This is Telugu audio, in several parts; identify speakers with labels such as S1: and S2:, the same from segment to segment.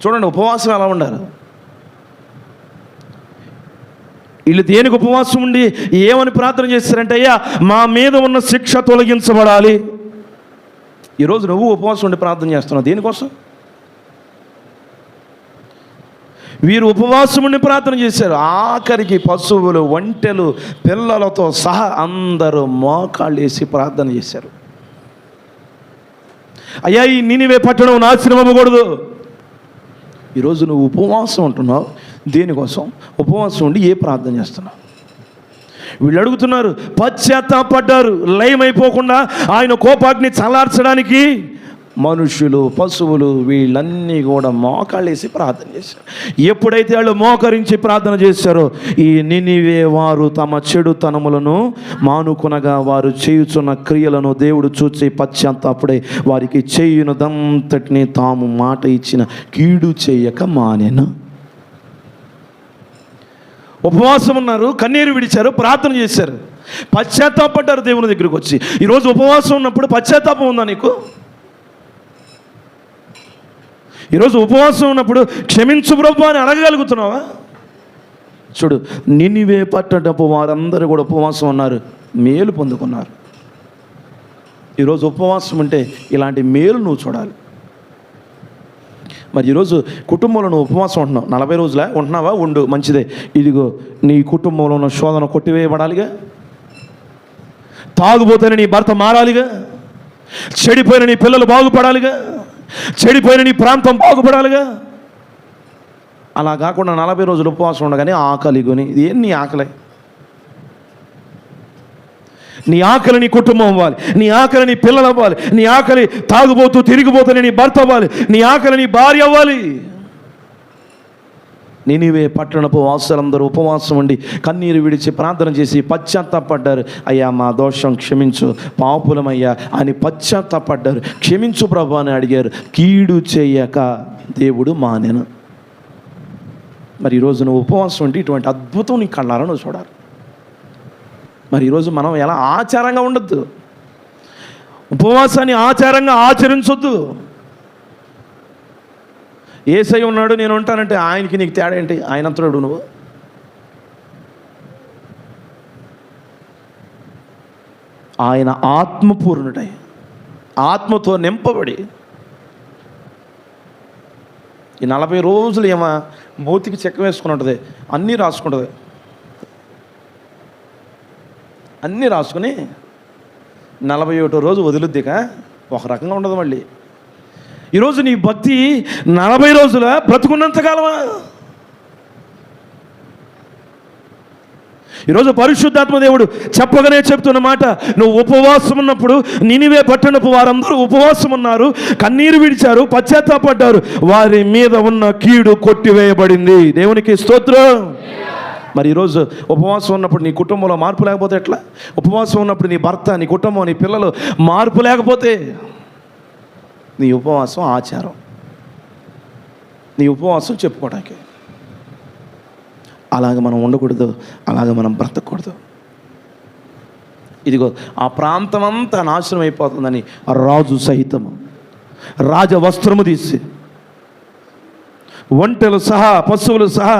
S1: చూడండి ఉపవాసం ఎలా ఉండాలి. వీళ్ళు దేనికి ఉపవాసం ఉండి ఏమని ప్రార్థన చేస్తారంటే, అయ్యా మా మీద ఉన్న శిక్ష తొలగించబడాలి. ఈరోజు నువ్వు ఉపవాసం ఉండి ప్రార్థన చేస్తున్నావు దేనికోసం? వీరు ఉపవాసం ఉండి ప్రార్థన చేశారు. ఆఖరికి పశువులు, ఒంటెలు, పిల్లలతో సహా అందరూ మోకాళ్ళు వేసి ప్రార్థన చేశారు. అయ్యా ఈ నినివే పట్టణం నాశనం అవ్వకూడదు. ఈరోజు నువ్వు ఉపవాసం ఉంటున్నావు దేనికోసం? ఉపవాసం ఉండి ఏ ప్రార్థన చేస్తున్నావు? వీళ్ళు అడుగుతున్నారు, పశ్చాత్తాపడ్డారు. లయమైపోకుండా ఆయన కోపాగ్ని చల్లార్చడానికి మనుషులు, పశువులు వీళ్ళన్నీ కూడా మోకాళ్ళేసి ప్రార్థన చేశారు. ఎప్పుడైతే వాళ్ళు మోకరించి ప్రార్థన చేశారో, ఈ నినివే వారు తమ చెడుతనములను మానుకొనగా వారు చేయుచున్న క్రియలను దేవుడు చూచి పశ్చాత్తాపడే వారికి చేయునదంతటిని తాము మాట ఇచ్చిన కీడు చేయక మానెను. ఉపవాసం ఉన్నారు, కన్నీరు విడిచారు, ప్రార్థన చేశారు, పశ్చాత్తాపడ్డారు దేవుని దగ్గరికి వచ్చి. ఈరోజు ఉపవాసం ఉన్నప్పుడు పశ్చాత్తాపం ఉందా నీకు? ఈరోజు ఉపవాసం ఉన్నప్పుడు క్షమించు ప్రభు అని అడగగలుగుతున్నావా? చూడు, నినివే పట్టణపు వారందరూ కూడా ఉపవాసం ఉన్నారు, మేలు పొందుకున్నారు. ఈరోజు ఉపవాసం అంటే ఇలాంటి మేలు నువ్వు చూడాలి. మరి ఈరోజు కుటుంబంలో నువ్వు ఉపవాసం ఉంటున్నావు, 40 రోజులా ఉంటున్నావా? ఉండు, మంచిదే. ఇదిగో నీ కుటుంబంలో ఉన్న శోధన కొట్టివేయబడాలిగా. తాగుబోతేనే నీ భర్త మారాలిగా. చెడిపోయిన నీ పిల్లలు బాగుపడాలిగా. చెడిపోయిన నీ ప్రాంతం బాగుపడాలిగా. అలా కాకుండా 40 రోజులు ఉపవాసం ఉండగానే ఆకలి కొని, ఏం నీ ఆకలి? నీ ఆకలి నీ కుటుంబం అవ్వాలి, నీ ఆకలి నీ పిల్లలు అవ్వాలి, నీ ఆకలి తాగుబోతూ తిరిగిపోతూనే నీ భర్త అవ్వాలి, నీ ఆకలి నీ భార్య అవ్వాలి. నినివే పట్టణపు వాసులందరూ ఉపవాసం ఉండి కన్నీరు విడిచి ప్రార్థన చేసి పశ్చాత్తాపడ్డారు. అయ్యా మా దోషం క్షమించు, పాపులమయ్యా అని పశ్చాత్తాపడ్డారు. క్షమించు ప్రభు అని అడిగారు. కీడు చేయక దేవుడు మానెను. మరి ఈరోజు నువ్వు ఉపవాసం ఉంటే ఇటువంటి అద్భుతం నీ కళ్ళారా నువ్వు చూడాలి. మరి ఈరోజు మనం ఎలా ఆచారంగా ఉండొద్దు, ఉపవాసాన్ని ఆచారంగా ఆచరించొద్దు. యేసయ్య ఉన్నాడు నేను ఉంటానంటే ఆయనకి నీకు తేడా ఏంటి? ఆయన అంటున్నాడు నువ్వు. ఆయన ఆత్మపూర్ణుడై ఆత్మతో నింపబడి ఈ 40 రోజులు ఏమో మూతికి చెక్క వేసుకుని ఉంటుంది, అన్నీ రాసుకుంటుంది, అన్నీ రాసుకుని 41వ రోజు వదులుద్దిక ఒక రకంగా ఉండదు. మళ్ళీ ఈరోజు నీ భక్తి 40 రోజుల బ్రతుకున్నంతకాలమా? ఈరోజు పరిశుద్ధాత్మ దేవుడు చెప్పగానే చెప్తున్న మాట, నువ్వు ఉపవాసం ఉన్నప్పుడు నినివే పట్టణపు వారందరూ ఉపవాసం ఉన్నారు, కన్నీరు విడిచారు, పశ్చాత్తాపడ్డారు, వారి మీద ఉన్న కీడు కొట్టివేయబడింది. దేవునికి స్తోత్రం. మరి ఈరోజు ఉపవాసం ఉన్నప్పుడు నీ కుటుంబంలో మార్పు లేకపోతే ఎట్లా? ఉపవాసం ఉన్నప్పుడు నీ భర్త, నీ కుటుంబం, నీ పిల్లలు మార్పు లేకపోతే నీ ఉపవాసం ఆచారం, నీ ఉపవాసం చెప్పుకోవడానికి. అలాగ మనం ఉండకూడదు, అలాగ మనం బ్రతకూడదు. ఇదిగో ఆ ప్రాంతం అంతా నాశనం అయిపోతుందని రాజు సహితము రాజవస్త్రము తీసి ఒంటెలు సహా, పశువులు సహా,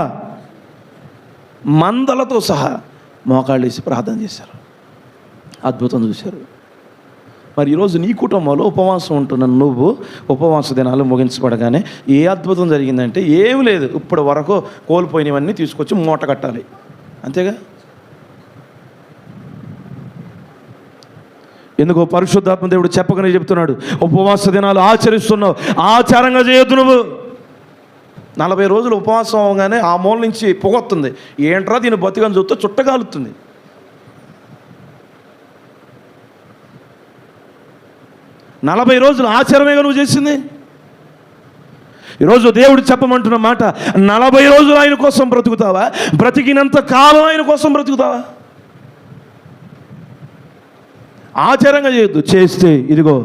S1: మందలతో సహా మోకాళ్ళు వేసి ప్రార్థన చేశారు. అద్భుతం చూశారు. మరి ఈరోజు నీ కుటుంబంలో ఉపవాసం ఉంటున్న నువ్వు ఉపవాస దినాలు ముగించబడగానే ఏ అద్భుతం జరిగిందంటే ఏమి లేదు. ఇప్పటి వరకు కోల్పోయినవన్నీ తీసుకొచ్చి మూట కట్టాలి, అంతేగా. ఎందుకో పరిశుద్ధాత్మ దేవుడు చెప్పకనే చెప్తున్నాడు, ఉపవాస దినాలు ఆచరిస్తున్నావు, ఆచారంగా చేయొద్దు. నువ్వు 40 రోజులు ఉపవాసం అవగానే ఆ మూల నుంచి పొగొస్తుంది. ఏంట్రా దీన్ని బతికని చూస్తే చుట్టగాలుతుంది. నలభై రోజులు ఆచారమేగా నువ్వు చేసింది. ఈరోజు దేవుడు చెప్పమంటున్న మాట, 40 రోజులు ఆయన కోసం బ్రతుకుతావా? బ్రతికినంత కాలం ఆయన కోసం బ్రతుకుతావా? ఆచారంగా చేయొద్దు. చేస్తే ఇదిగో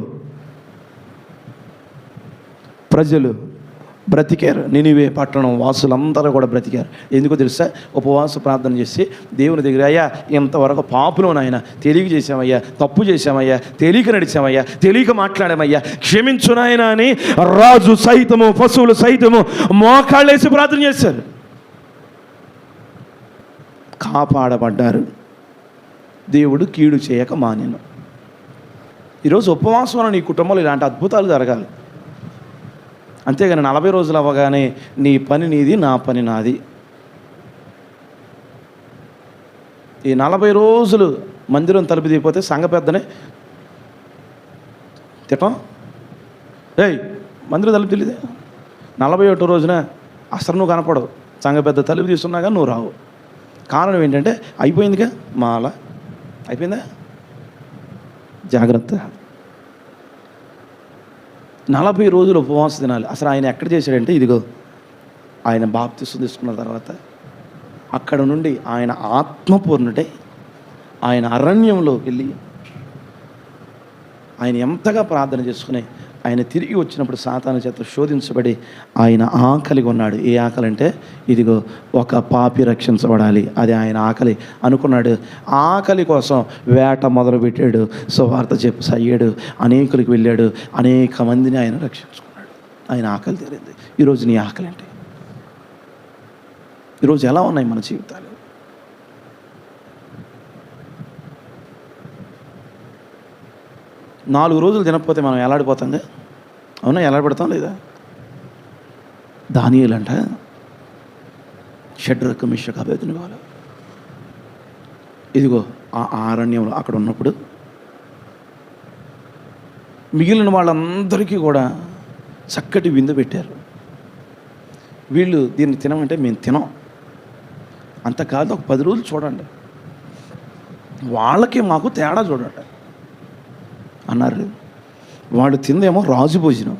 S1: ప్రజలు బ్రతికారు. నినివే పట్టణం వాసులందరూ కూడా బ్రతికారు. ఎందుకో తెలుసా? ఉపవాస ప్రార్థన చేసి దేవుని దగ్గర, అయ్యా ఇంతవరకు పాపులో నాయన, తెలియక చేసామయ్యా, తప్పు చేసామయ్యా, తెలియక నడిచామయ్యా, తెలియక మాట్లాడామయ్యా, క్షమించు నాయన అని రాజు సైతము, పశువులు సైతము మోకాళ్ళేసి ప్రార్థన చేశారు. కాపాడబడ్డారు. దేవుడు కీడు చేయక మానేను. ఈరోజు ఉపవాసం వల్ల నీ కుటుంబంలో ఇలాంటి అద్భుతాలు జరగాలి. అంతేగాని 40 రోజులు అవ్వగానే నీ పని నీది, నా పని నాది. ఈ 40 రోజులు మందిరం తలుపు తీయకపోతే సంఘ పెద్దనే తిట్టం. ఏయ్, మందిరం తలుపు తెలియదే. 41వ రోజున అసలు నువ్వు కనపడవు. సంఘ పెద్ద తలుపు తీసుకున్నాగా నువ్వు రావు. కారణం ఏంటంటే అయిపోయిందిగా, మాల అయిపోయిందా. జాగ్రత్త. 40 రోజులు ఉపవాస దినాలు. అసలు ఆయన ఎక్కడ చేశాడంటే, ఇదిగో ఆయన బాప్తిసం తీసుకున్న తర్వాత అక్కడ నుండి ఆయన ఆత్మపూర్ణుడై ఆయన అరణ్యంలోకి వెళ్ళి ఆయన ఎంతగా ప్రార్థన చేసుకుని ఆయన తిరిగి వచ్చినప్పుడు సాతాను చేత శోధించబడి ఆయన ఆకలిగా ఉన్నాడు. ఏ ఆకలి అంటే, ఇదిగో ఒక పాపి రక్షించబడాలి, అది ఆయన ఆకలి అనుకున్నాడు. ఆకలి కోసం వేట మొదలుపెట్టాడు, సువార్త చెప్పసాగాడు, అనేకులకు వెళ్ళాడు, అనేక మందిని ఆయన రక్షించుకున్నాడు. ఆయన ఆకలి తీరింది. ఈరోజు నీ ఆకలి ఏంటి? ఈరోజు ఎలా ఉన్నాయి మన జీవితాలు? నాలుగు రోజులు తినకపోతే మనం ఎలాడిపోతాంగా? అవునా? ఎలాడబడతాం లేదా? దానియేలంట షడ్రక్ మిషక్ అబేద్నెగోలు ఇదిగో ఆ అరణ్యంలో అక్కడ ఉన్నప్పుడు మిగిలిన వాళ్ళందరికీ కూడా చక్కటి విందు పెట్టారు. వీళ్ళు దీన్ని తినమంటే మేము తినం. అంతకాదు, ఒక 10 రోజులు చూడండి, వాళ్ళకి మాకు తేడా చూడండి అన్నారు. వాళ్ళు తిందేమో రాజు భోజనం,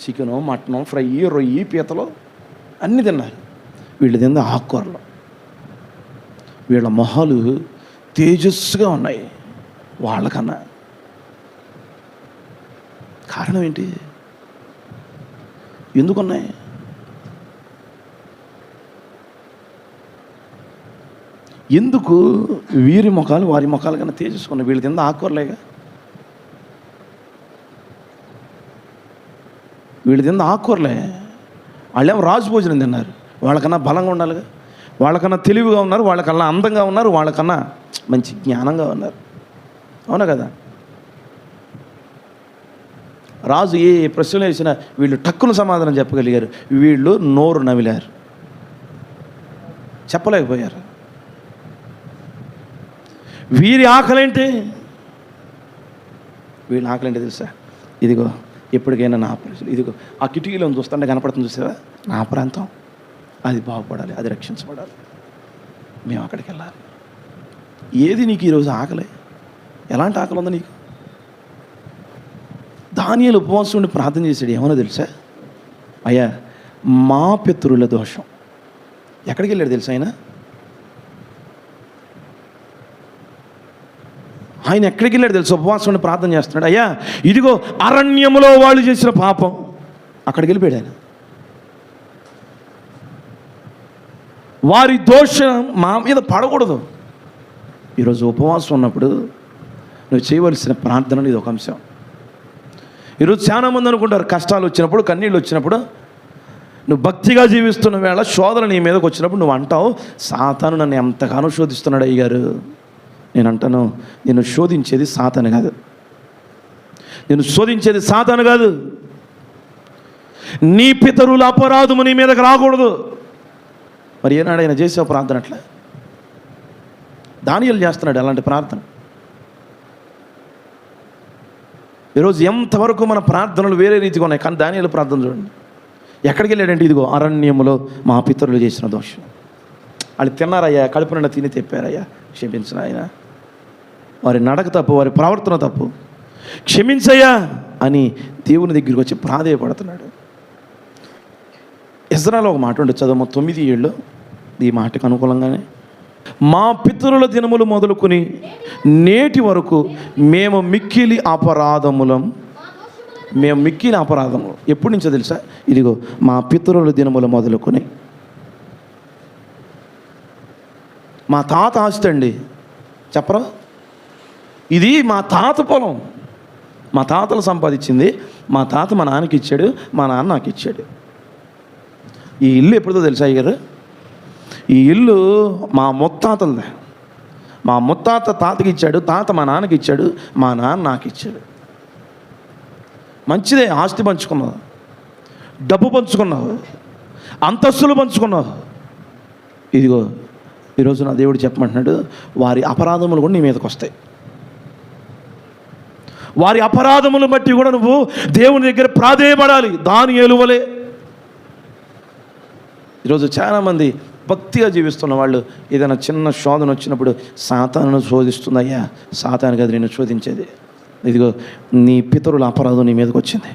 S1: చికెను, మటను, ఫ్రై, రొయ్యి, పీతలు అన్నీ తిన్నారు. వీళ్ళు తింది ఆకుకూరలు. వీళ్ళ మొహాలు తేజస్సుగా ఉన్నాయి వాళ్ళకన్నా. కారణం ఏంటి? ఎందుకున్నాయి? ఎందుకు వీరి ముఖాలు వారి ముఖాలు కన్నా తేజస్సుకున్నాయి? వీళ్ళు తింది ఆకుకూరలేగా. వీళ్ళు తింది ఆకుకూరలే. వాళ్ళేమో రాజు భోజనం తిన్నారు. వాళ్ళకన్నా బలంగా ఉండాలిగా, వాళ్ళకన్నా తెలివిగా ఉన్నారు, వాళ్ళకన్నా అందంగా ఉన్నారు, వాళ్ళకన్నా మంచి జ్ఞానంగా ఉన్నారు. అవునా కదా? రాజు ఏ ప్రశ్నలు వేసినా వీళ్ళు టక్కున సమాధానం చెప్పగలిగారు. వీళ్ళు నోరు నవిలారు, చెప్పలేకపోయారు. వీరి ఆకలేంటి? వీళ్ళ ఆకలేంటి తెలుసా? ఇదిగో ఎప్పటికైనా నా ప్రజలు, ఇదిగో ఆ కిటికీలో చూస్తుంటే కనపడుతుంది చూసారా, నా ప్రాంతం అది బాగుపడాలి, అది రక్షించబడాలి, మేము అక్కడికి వెళ్ళాలి. ఏది నీకు ఈరోజు ఆకలి? ఎలాంటి ఆకలి ఉందో నీకు? దానియేలు ఉపవాసం ఉండి ప్రార్థన చేశాడు. ఏమన్నా తెలుసా? అయ్యా మా పితరుల దోషం. ఎక్కడికి వెళ్ళాడు తెలుసా ఆయన ఎక్కడికి వెళ్ళాడు తెలుసు? ఉపవాసం ఉండి ప్రార్థన చేస్తున్నాడు. అయ్యా ఇదిగో అరణ్యములో వాళ్ళు చేసిన పాపం. అక్కడికి వెళ్ళిపోయాడు ఆయన. వారి దోషం మా మీద పడకూడదు. ఈరోజు ఉపవాసం ఉన్నప్పుడు నువ్వు చేయవలసిన ప్రార్థనలు ఇది ఒక అంశం. ఈరోజు చాలామంది అనుకుంటారు, కష్టాలు వచ్చినప్పుడు, కన్నీళ్ళు వచ్చినప్పుడు, నువ్వు భక్తిగా జీవిస్తున్న వేళ శోధన నీ మీదకి వచ్చినప్పుడు నువ్వు అంటావు, సాతాను నన్ను ఎంతగానో శోధిస్తున్నాడు అయ్యగారు. నేను అంటాను, నేను శోధించేది సాతాను కాదు, నేను శోధించేది సాతాను కాదు. నీ పితరుల అపరాధము నీ మీదకి రాకూడదు. మరి ఏనాడు ఆయన చేసే ప్రార్థన అట్లా? దానియేలు చేస్తున్నాడు అలాంటి ప్రార్థన. ఈరోజు ఎంతవరకు మన ప్రార్థనలు వేరే రీతిగా ఉన్నాయి, కానీ దానియేలు ప్రార్థన చూడండి. ఎక్కడికి వెళ్ళాడంటే, ఇదిగో అరణ్యములో మా పితరులు చేసిన దోషం. వాళ్ళు తిన్నారయ్యా, కడుపు నిండా తిని తెప్పారయ్యా, క్షమించిన ఆయన, వారి నడక తప్పు, వారి ప్రవర్తన తప్పు, క్షమించయ్యా అని దేవుని దగ్గరికి వచ్చి ప్రాధేయపడుతున్నాడు. ఇజ్రాయెల్లో ఒక మాట ఉండే, చదువు 9:7 ఈ మాటకు అనుకూలంగానే, మా పితరుల దినములు మొదలుకొని నేటి వరకు మేము మిక్కిలి అపరాధములం, మేము మిక్కిన అపరాధము ఎప్పటి నుంచో తెలుసా? ఇదిగో మా పితరుల దినములు మొదలుకొని, మా తాత ఆస్తి అండి, చెప్పరా? ఇది మా తాత పొలం, మా తాతలు సంపాదించింది. మా తాత మా నాన్నకి ఇచ్చాడు, మా నాన్న నాకు ఇచ్చాడు. ఈ ఇల్లు ఎప్పుడుదో తెలుసా అయ్యారు? ఈ ఇల్లు మా ముత్తాతలదే. మా ముత్తాత తాతకి ఇచ్చాడు, తాత మా నాన్నకి ఇచ్చాడు, మా నాన్న నాకు ఇచ్చాడు. మంచిదే, ఆస్తి పంచుకున్నావు, డబ్బు పంచుకున్నావు, అంతస్తులు పంచుకున్నావు. ఇదిగో ఈరోజు నా దేవుడు చెప్పమంటున్నాడు, వారి అపరాధములు కూడా నీ మీదకి వస్తాయి. వారి అపరాధములు బట్టి కూడా నువ్వు దేవుని దగ్గర ప్రాధేయపడాలి. దానియేలు వలె. ఈరోజు చాలామంది భక్తిగా జీవిస్తున్న వాళ్ళు ఏదైనా చిన్న శోధన వచ్చినప్పుడు సాతానును శోధిస్తుందయ్యా, సాతాను కదా నేను శోధించేది. ఇదిగో నీ పితరుల అపరాధం నీ మీదకి వచ్చింది.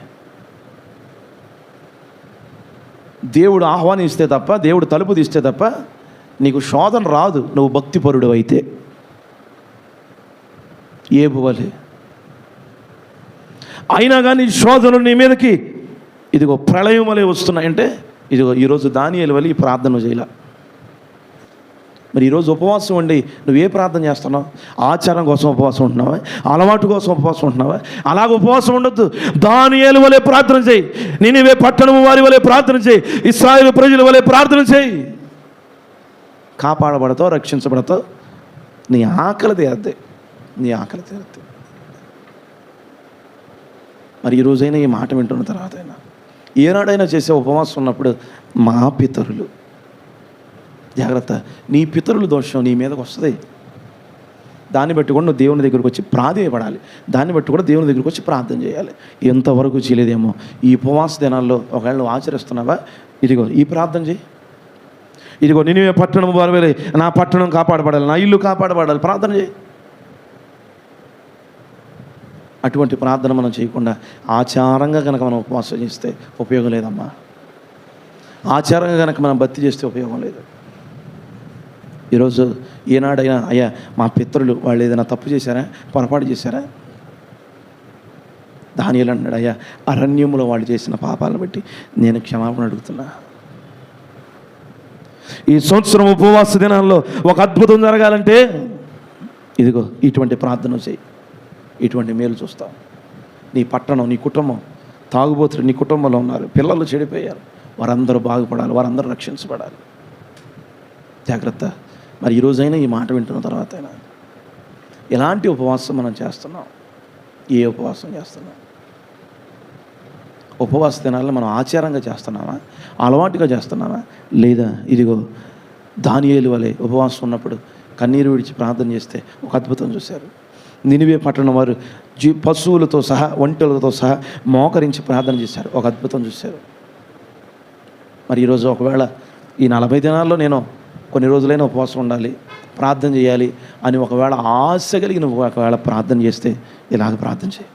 S1: దేవుడు ఆహ్వానిస్తే తప్ప, దేవుడు తలుపు తీస్తే తప్ప నీకు శోధన రాదు, నువ్వు భక్తిపరుడు అయితే. ఏబువలే. అయినా కానీ శోధనలు నీ మీదకి ఇదిగో ప్రళయం వలె వస్తున్నాయంటే, ఇదిగో ఈరోజు దానియేలు వలె ఈ ప్రార్థన చేయాల. మరి ఈరోజు ఉపవాసం ఉండి నువ్వే ప్రార్థన చేస్తున్నావు? ఆచారం కోసం ఉపవాసం ఉంటున్నావా? అలవాటు కోసం ఉపవాసం ఉంటున్నావా? అలాగ ఉపవాసం ఉండొద్దు. దానియేలు వలె ప్రార్థన చేయి. నినివే పట్టణము వారి వలె ప్రార్థన చేయి. ఇశ్రాయేలు ప్రజల వలె ప్రార్థన చేయి. కాపాడబడతావు, రక్షించబడతావు. నీ ఆకలి తీరద్దే, నీ ఆకలి తీరద్దే. మరి ఈరోజైనా ఈ మాట వింటున్న తర్వాత అయినా ఏనాడైనా చేసే ఉపవాసం ఉన్నప్పుడు మా పితరులు, జాగ్రత్త, నీ పితరుల దోషం నీ మీదకి వస్తుంది. దాన్ని బట్టి కూడా నువ్వు దేవుని దగ్గరికి వచ్చి ప్రాధేయపడాలి. దాన్ని బట్టి కూడా దేవుని దగ్గరికి వచ్చి ప్రార్థన చేయాలి. ఎంతవరకు చేయలేదేమో ఈ ఉపవాస దినాల్లో ఒకవేళ నువ్వు ఆచరిస్తున్నావా? ఇదిగో ఈ ప్రార్థన చేయి. ఇదిగో నినివే పట్టణం వారి, నా పట్టణం కాపాడబడాలి, నా ఇల్లు కాపాడబడాలి, ప్రార్థన చేయి. అటువంటి ప్రార్థన మనం చేయకుండా ఆచారంగా కనుక మనం ఉపవాసం చేస్తే ఉపయోగం లేదమ్మా. ఆచారంగా కనుక మనం భక్తి చేస్తే ఉపయోగం లేదు. ఈరోజు ఏనాడైనా అయ్యా మా పితరులు వాళ్ళు ఏదైనా తప్పు చేశారా, పొరపాటు చేశారా? దానియేలు అన్నాడు, అయ్యా అరణ్యములో వాళ్ళు చేసిన పాపాలను బట్టి నేను క్షమాపణ అడుగుతున్నా. ఈ సంవత్సరం ఉపవాస దినాల్లో ఒక అద్భుతం జరగాలంటే ఇదిగో ఇటువంటి ప్రార్థన చేయి. ఇటువంటి మేలు చూస్తావు. నీ పట్టణం, నీ కుటుంబం, తాగుబోతులు నీ కుటుంబంలో ఉన్నారు, పిల్లలు చెడిపోయారు, వారందరూ బాగుపడాలి, వారందరూ రక్షించబడాలి. జాగ్రత్త. మరి ఈరోజైనా ఈ మాట వింటున్న తర్వాత అయినా ఎలాంటి ఉపవాసం మనం చేస్తున్నాం? ఏ ఉపవాసం చేస్తున్నాం? ఉపవాస దినాల్లో మనం ఆచారంగా చేస్తున్నామా, అలవాటుగా చేస్తున్నామా? లేదా ఇదిగో దానియేలు వలె ఉపవాసం ఉన్నప్పుడు కన్నీరు విడిచి ప్రార్థన చేస్తే ఒక అద్భుతం చూశారు. నినివే పట్టణం వారు పశువులతో సహా, ఒంటెలతో సహా మోకరించి ప్రార్థన చేశారు, ఒక అద్భుతం చూశారు. మరి ఈరోజు ఒకవేళ ఈ 40 దినాల్లో నేను కొన్ని రోజులైనా ఉపవాసం ఉండాలి, ప్రార్థన చేయాలి అని ఒకవేళ ఆశ కలిగి నువ్వు ఒకవేళ ప్రార్థన చేస్తే ఇలాగ ప్రార్థన చేయి.